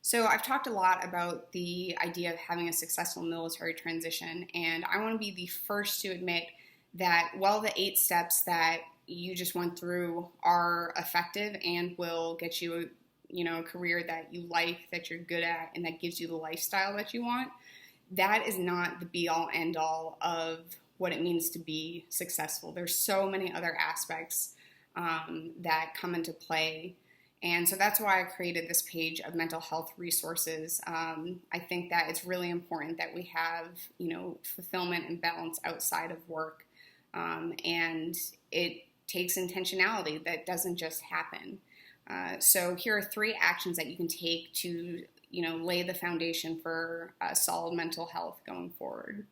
So I've talked a lot about the idea of having a successful military transition, and I want to be the first to admit that while the 8 steps that you just went through are effective and will get you a career that you like, that you're good at, and that gives you the lifestyle that you want, that is not the be all end all of what it means to be successful. There's so many other aspects that come into play. And so that's why I created this page of mental health resources. I think that it's really important that we have, fulfillment and balance outside of work. And it takes intentionality that doesn't just happen. So here are 3 actions that you can take to, lay the foundation for solid mental health going forward.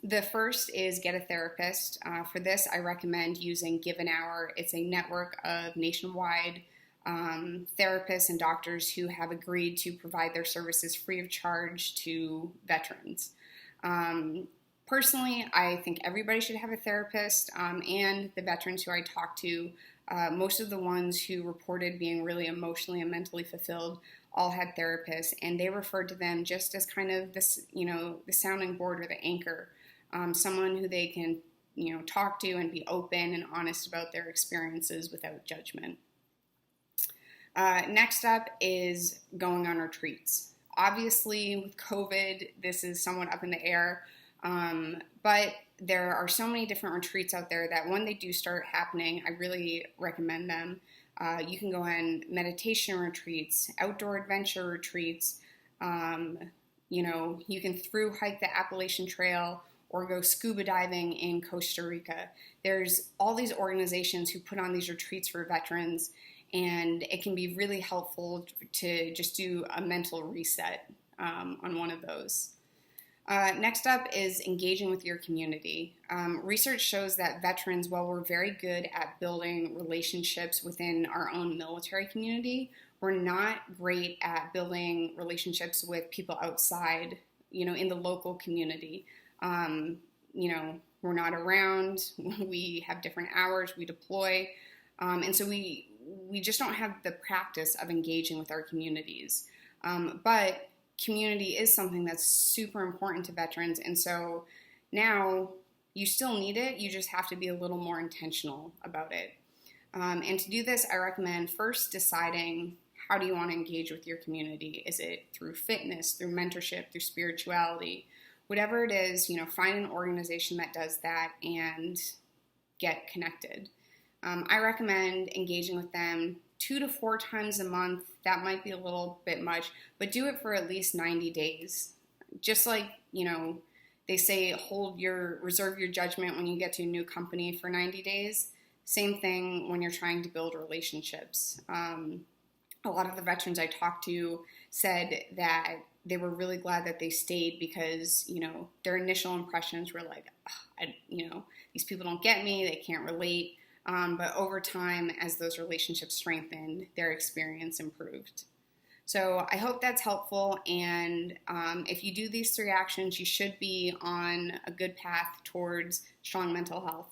The first is get a therapist. For this, I recommend using Give an Hour. It's a network of nationwide therapists and doctors who have agreed to provide their services free of charge to veterans. Personally, I think everybody should have a therapist, and the veterans who I talk to, most of the ones who reported being really emotionally and mentally fulfilled all had therapists, and they referred to them just as kind of this, the sounding board or the anchor, someone who they can, talk to and be open and honest about their experiences without judgment. Next up is going on retreats. Obviously, with COVID, this is somewhat up in the air, but there are so many different retreats out there that when they do start happening, I really recommend them. You can go on meditation retreats, outdoor adventure retreats. You can through hike the Appalachian Trail or go scuba diving in Costa Rica. There's all these organizations who put on these retreats for veterans, and it can be really helpful to just do a mental reset on one of those. Next up is engaging with your community. Research shows that veterans, while we're very good at building relationships within our own military community, we're not great at building relationships with people outside, in the local community. We're not around, we have different hours, we deploy, and so we just don't have the practice of engaging with our communities. But community is something that's super important to veterans, and so now you still need it, you just have to be a little more intentional about it. And to do this, I recommend first deciding how do you want to engage with your community. Is it through fitness, through mentorship, through spirituality? Whatever it is, find an organization that does that and get connected. I recommend engaging with them 2 to 4 times a month. That might be a little bit much, but do it for at least 90 days. Just like, they say reserve your judgment when you get to a new company for 90 days. Same thing when you're trying to build relationships. A lot of the veterans I talked to said that they were really glad that they stayed because, their initial impressions were like, these people don't get me, they can't relate. But over time, as those relationships strengthened, their experience improved. So I hope that's helpful, and if you do these 3 actions, you should be on a good path towards strong mental health.